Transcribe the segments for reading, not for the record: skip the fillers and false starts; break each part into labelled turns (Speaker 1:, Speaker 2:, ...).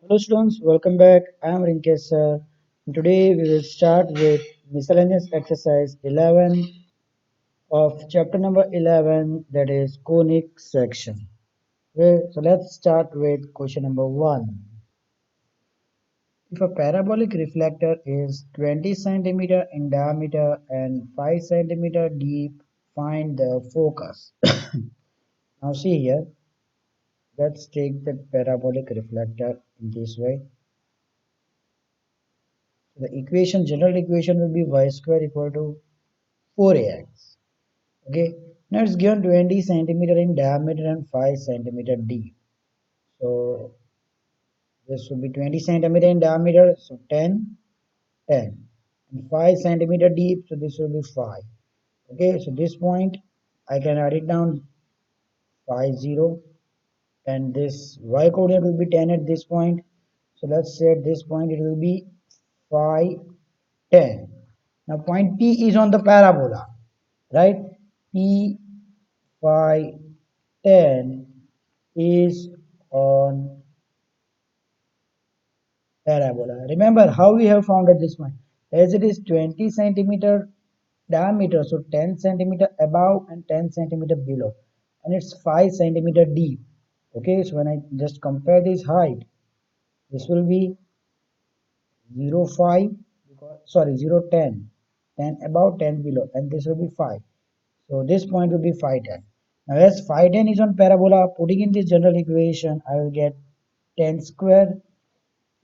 Speaker 1: Hello students, welcome back. I am Rinkesh sir. And today we will start with miscellaneous exercise 11 of chapter number 11, that is conic section. Okay, so let's start with question number 1. If a parabolic reflector is 20 centimeter in diameter and 5 centimeter deep, find the focus. Now see here, let's take the parabolic reflector in this way. The equation, general equation will be y square equal to 4ax. Okay, now it's given 20 centimeter in diameter and 5 centimeter deep. So this will be 20 centimeter in diameter, so 10, 10, and 5 centimeter deep, so this will be 5. Okay, so this point I can write it down 5, 0, and this y coordinate will be 10 at this point. So let's say at this point it will be 5, 10. Now point P is on the parabola, right? P 5, 10 is on parabola. Remember how we have found at this point. As it is 20 centimeter diameter, so 10 centimeter above and 10 centimeter below, and it's 5 centimeter deep. Okay, so when I just compare this height, this will be 0, 5, sorry 0, 10, 10 above, 10 below, and this will be 5. So this point will be 5, 10. Now as 5, 10 is on parabola, putting in this general equation, I will get 10 square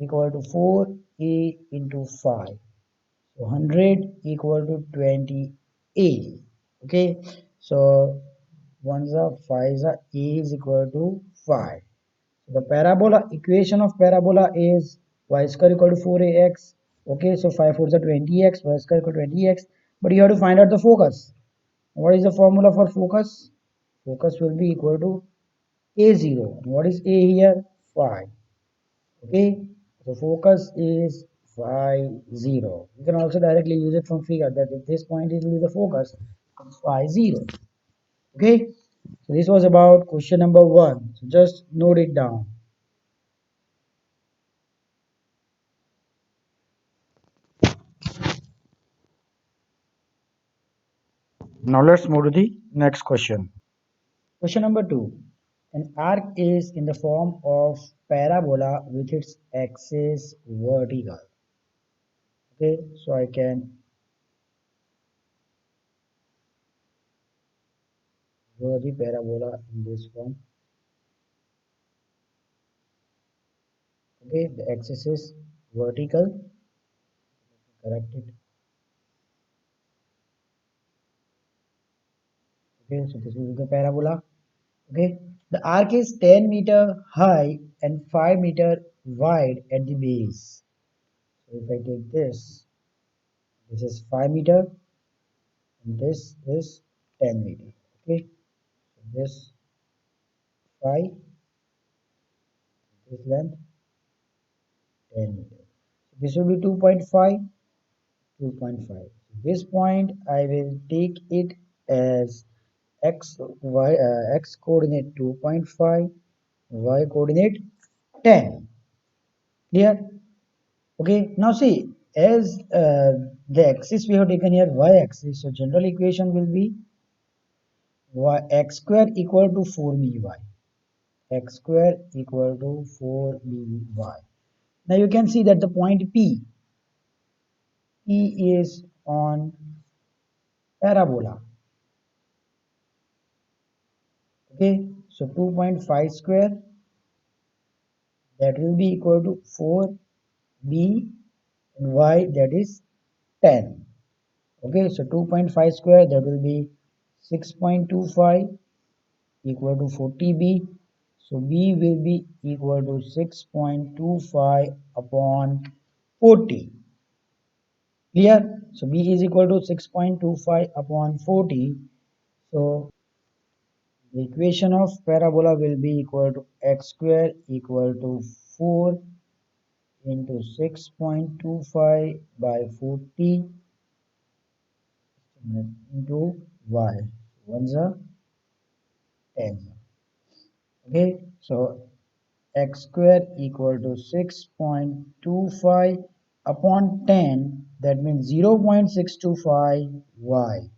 Speaker 1: equal to 4a into 5. So 100 equal to 20a. Okay, so ones are 5's are a is equal to 5. So the parabola equation of parabola is y square equal to 4ax. Okay, so 5 4's are 20x, y square equal to 20x. But you have to find out the focus. What is the formula for focus? Focus will be equal to a0. What is a here? 5. Okay, so focus is 5, 0. You can also directly use it from figure that if this point is the focus, 5, 0. Okay, so this was about question number 1. So just note it down. Now let's move to the next question. Question number 2. An arc is in the form of parabola with its axis vertical. Okay, so I can draw the parabola in this form. Okay, the axis is vertical. Correct it. Okay, so this is the parabola. Okay, the arc is 10 meter high and 5 meter wide at the base. So if I take this is 5 meter and this is 10 meter. Okay, so this 5, this length 10 meter. So this will be 2.5, 2.5. This point I will take it as x coordinate 2.5, y coordinate 10. Clear? Okay, now see, as the axis we have taken here y axis, so general equation will be x square equal to 4by, x square equal to 4by. Now you can see that the point P is on parabola. Okay, so 2.5 square, that will be equal to 4b, and y, that is 10. Okay, so 2.5 square, that will be 6.25 equal to 40b. So b will be equal to 6.25 upon 40. Clear? So b is equal to 6.25 upon 40. So the equation of parabola will be equal to x square equal to 4 into 6.25 by 40 into y. One's a 10. Okay, so x square equal to 6.25 upon 10, that means 0.625 y.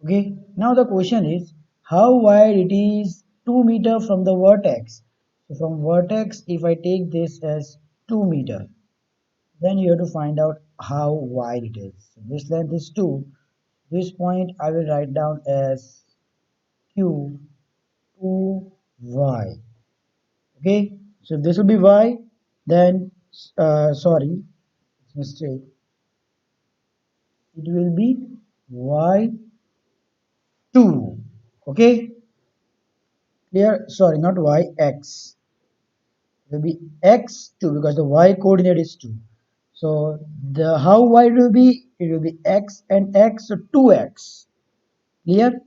Speaker 1: Okay, now the question is how wide it is 2 meter from the vertex. So from vertex, if I take this as 2 meter, then you have to find out how wide it is. So this length is 2. This point I will write down as q 2y. Okay, so this will be y, then sorry, it's mistake, it will be y2. Okay, clear? Sorry, not y, x. It will be x2 because the y coordinate is 2. So the how wide will be, it will be x and x, so 2x. Clear?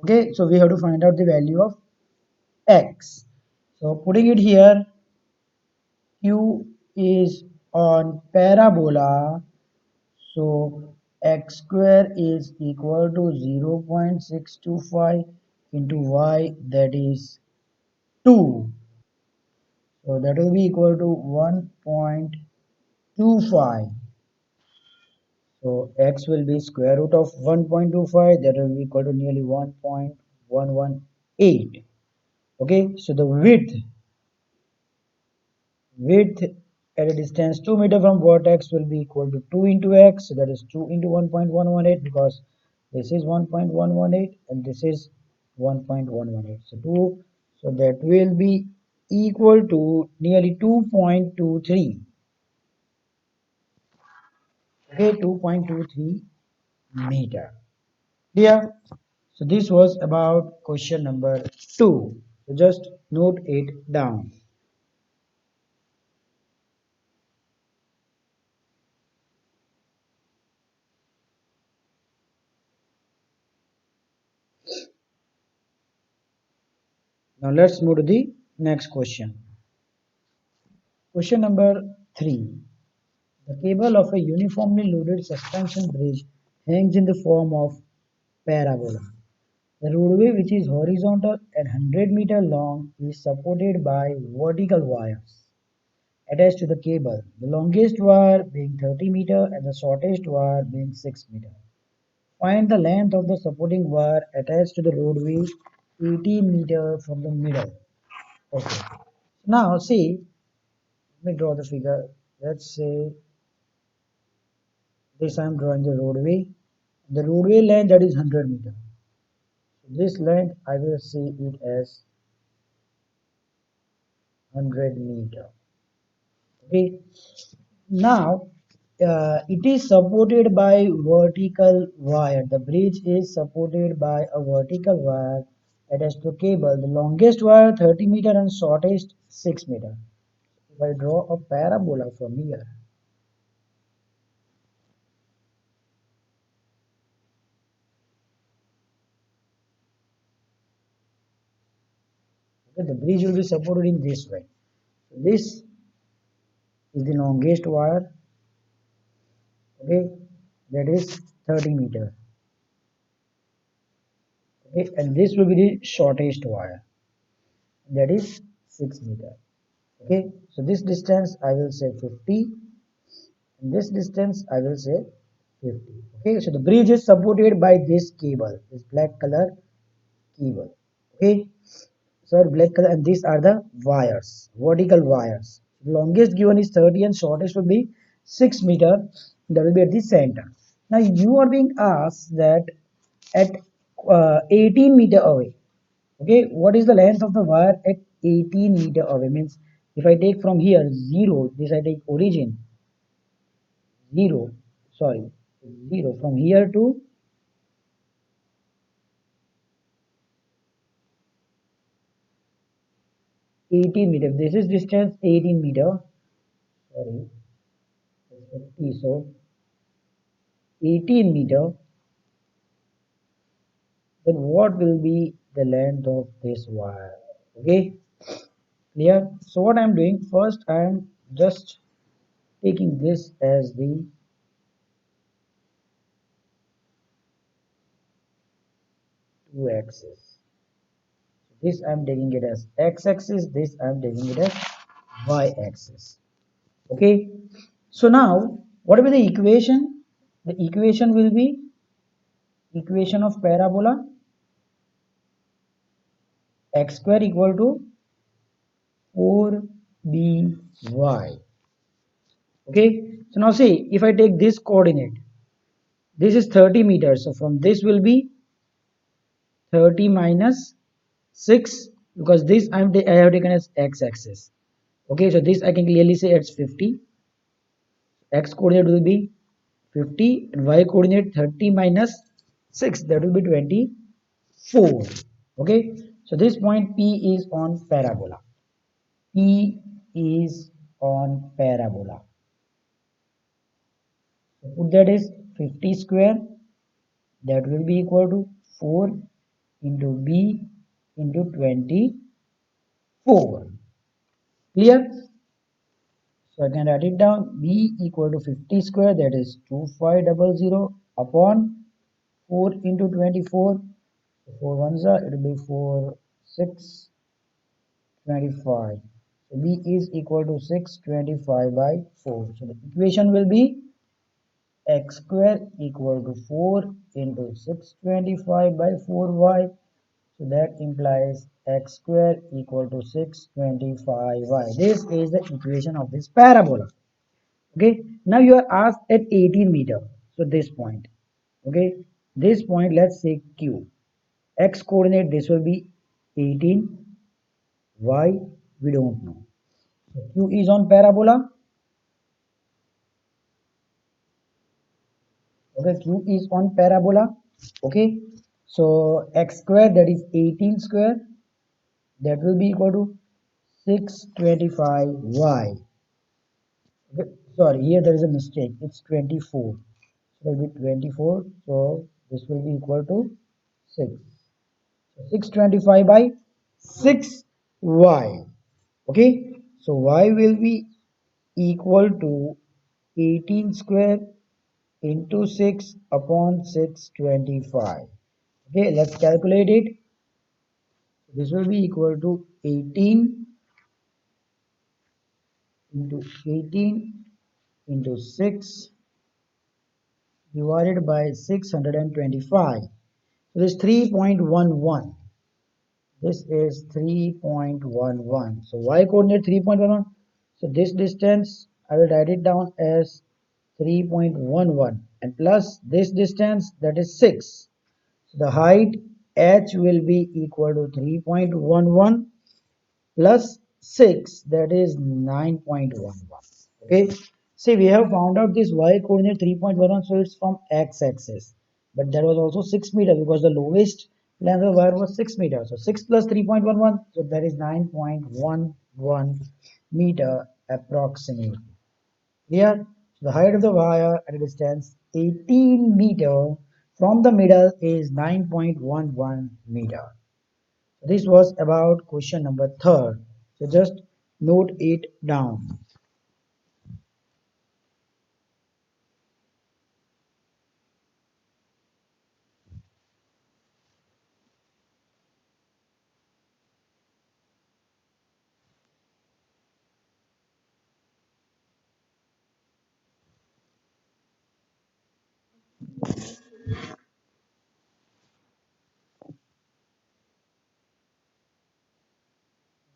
Speaker 1: Okay, so we have to find out the value of x. So putting it here, q is on parabola, so x square is equal to 0.625 into y, that is 2. So that will be equal to 1.25. So x will be square root of 1.25, that will be equal to nearly 1.118. Okay, so the width at a distance 2 meter from vertex will be equal to 2 into x, so that is 2 into 1.118, because this is 1.118 and this is 1.118, so 2, so that will be equal to nearly 2.23. Okay, 2.23 meter. Clear? So this was about question number 2. So just note it down. Now let's move to the next question. Question number 3. The cable of a uniformly loaded suspension bridge hangs in the form of parabola. The roadway, which is horizontal and 100-meter long, is supported by vertical wires attached to the cable, the longest wire being 30 meter and the shortest wire being 6 meter. Find the length of the supporting wire attached to the roadway 18 meter from the middle. Okay. Now see, let me draw the figure. Let's say this I am drawing the roadway. The roadway length, that is 100 meter. So this length I will see it as 100 meter. Okay. Now it is supported by vertical wire. The bridge is supported by a vertical wire attached to cable. The longest wire 30 meter and shortest 6 meter. If I draw a parabola from here, okay, the bridge will be supported in this way. So this is the longest wire, okay, that is 30 meter. Okay, and this will be the shortest wire, that is 6 meter. Okay, so this distance I will say 50, and this distance I will say 50. Okay, so the bridge is supported by this cable, this black color cable. Okay, so black color, and these are the wires, vertical wires. Longest given is 30 and shortest will be 6 meter, that will be at the center. Now you are being asked that at 18 meter away, okay, what is the length of the wire at 18 meter away? Means if I take from here 0, this I take origin 0, sorry, 0 from here to 18 meter. This is distance 18 meter, sorry, 50, so 18 meter, then what will be the length of this wire? Okay, clear? So what I'm doing, first I'm just taking this as the two axis. This I'm taking it as x-axis, this I'm taking it as y-axis. Okay, so now what will be the equation? The equation will be equation of parabola x square equal to 4by. Okay, so now see, if I take this coordinate, this is 30 meters, so from this will be 30 minus 6, because this I have taken as x-axis. Okay, so this I can clearly say it's 50. X coordinate will be 50 and y coordinate 30 minus 6, that will be 24. Okay, so this point P is on parabola. P is on parabola. So put that is 50 square, that will be equal to 4 into B into 24. Clear? So I can write it down. B equal to 50 square, that is 2500 upon 4 into 24. So 4 ones are, it will be 4 6 25. So B is equal to 625 by 4. So the equation will be x square equal to 4 into 625 by 4y. So that implies x square equal to 625y. This is the equation of this parabola. Okay, now you are asked at 18 meter. So this point. Okay, this point, let's say Q. X coordinate, this will be 18. Y, we don't know. So Q is on parabola. Okay, Q is on parabola. Okay, so x square, that is 18 square, that will be equal to 625y. Okay, sorry, here there is a mistake. It's 24. So it will be 24. So this will be equal to 6. So 625 by 6y. Okay, so y will be equal to 18 square into 6 upon 625. Okay, let's calculate it. This will be equal to 18 into 18 into 6 divided by 625. So this is 3.11. This is 3.11. So y coordinate 3.11. So this distance I will write it down as 3.11 and plus this distance, that is 6. So the height h will be equal to 3.11 plus 6, that is 9.11. Okay, see, we have found out this y coordinate 3.11, so it's from x-axis, but there was also 6 meter because the lowest length of wire was 6 meters. So 6 plus 3.11, so that is 9.11 meter approximately. Here, the height of the wire at a distance 18 meter from the middle is 9.11 meter. This was about question number 3rd. So just note it down.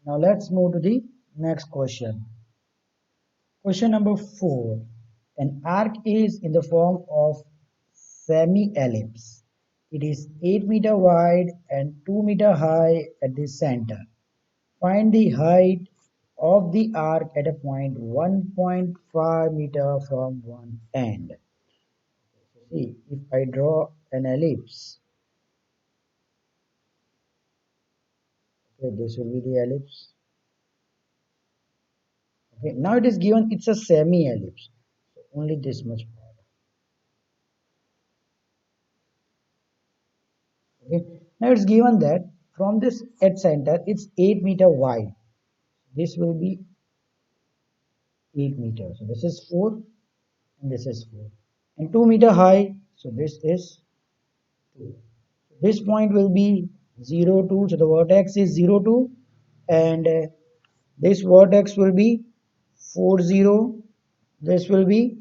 Speaker 1: Now let's move to the next question. Question number 4. An arc is in the form of semi-ellipse. It is 8 meter wide and 2 meter high at the center. Find the height of the arc at a point 1.5 meter from one end. See, if I draw an ellipse, okay, this will be the ellipse. Okay, now it is given it's a semi-ellipse, so only this much part. Okay, now it's given that from this at center it's 8 meter wide. This will be 8 meters. So this is 4 and this is 4. And 2 meter high, so this is 2. This point will be 0 2, so the vertex is 0 2, and this vertex will be 4 0, this will be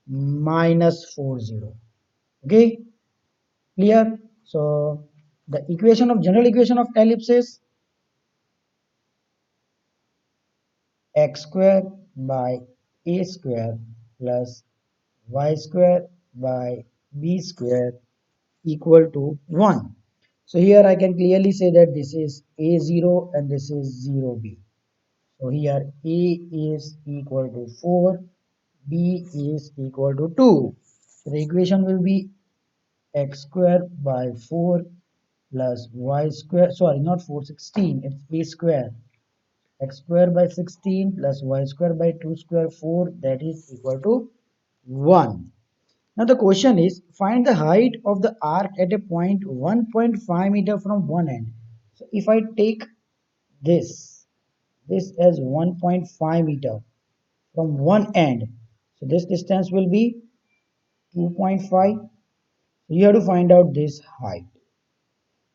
Speaker 1: minus 4 0. Okay, clear? So the equation of general equation of ellipse is x square by a square plus y square by b square equal to 1. So here I can clearly say that this is a0 and this is 0b. So here a is equal to 4, b is equal to 2. So the equation will be x square by 4 plus y square, sorry, not 4, 16, it's a square. X square by 16 plus y square by 2 square 4, that is equal to 1. Now the question is, find the height of the arc at a point 1.5 meter from one end. So if I take this as 1.5 meter from one end, so this distance will be 2.5. So you have to find out this height.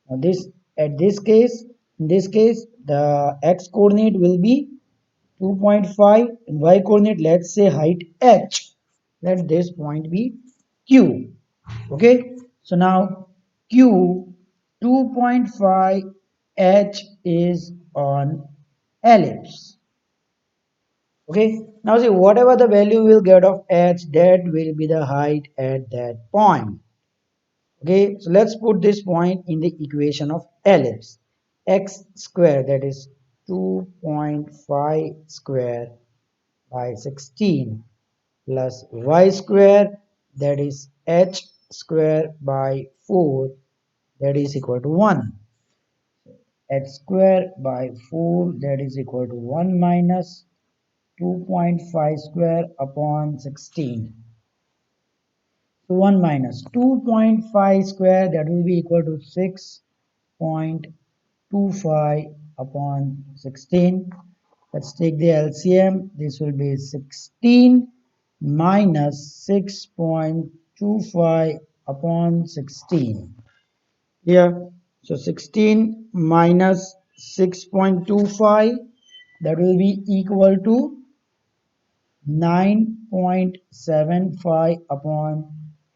Speaker 1: Now this, at this case, in this case, the x coordinate will be 2.5 and y coordinate, let's say height h. Let this point be q. Okay, so now q 2.5 h is on ellipse. Okay, now see, whatever the value we'll get of h, that will be the height at that point. Okay, so let's put this point in the equation of ellipse. X square, that is 2.5 square by 16 plus y square, that is h square by 4, that is equal to 1. H square by 4, that is equal to 1 minus 2.5 square upon 16. So 1 minus 2.5 square, that will be equal to 6.25 upon 16. Let's take the LCM. This will be 16 minus 6.25 upon 16. Here, so 16 minus 6.25, that will be equal to 9.75 upon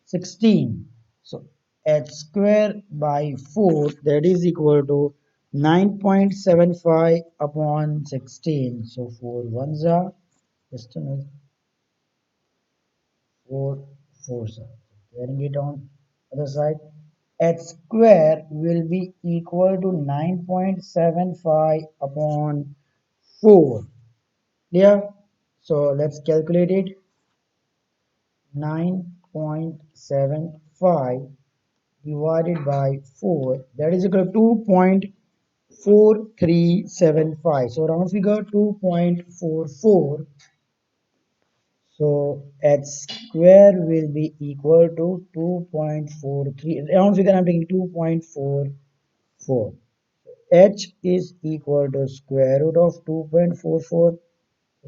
Speaker 1: 16. So h square by 4, that is equal to 9.75 upon 16. So 4 ones are, just a minute, 4 fours are. Carrying it on other side, h square will be equal to 9.75 upon 4. Yeah, so let's calculate it. 9.75 divided by 4, that is equal to 2.4375. So round figure 2.44. So h square will be equal to 2.43. Round figure I'm taking 2.44. H is equal to square root of 2.44.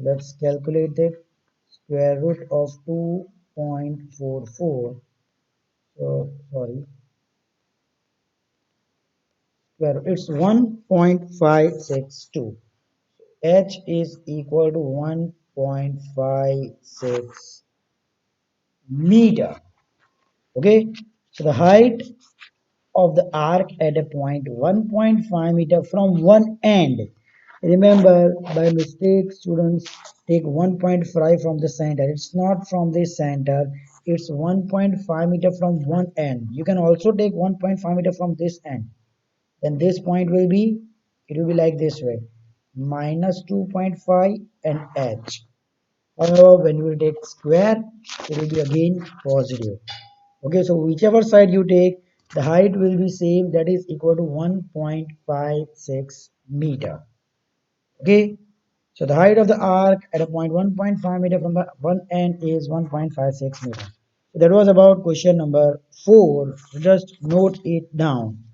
Speaker 1: Let's calculate that. Square root of 2.44. So sorry, square, it's 1.562. H is equal to 1.56 meter. Okay, so the height of the arc at a point 1.5 meter from one end. Remember, by mistake students take 1.5 from the center. It's not from the center, it's 1.5 meter from one end. You can also take 1.5 meter from this end. Then this point will be, it will be like this way, minus 2.5 and h. However, when you will take square, it will be again positive. Okay, so whichever side you take, the height will be same, that is equal to 1.56 meter. Okay, so the height of the arc at a point 1.5 meter from the one end is 1.56 meter. So that was about question number 4. Just note it down.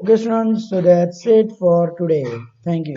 Speaker 1: Okay, students, so that's it for today. Thank you.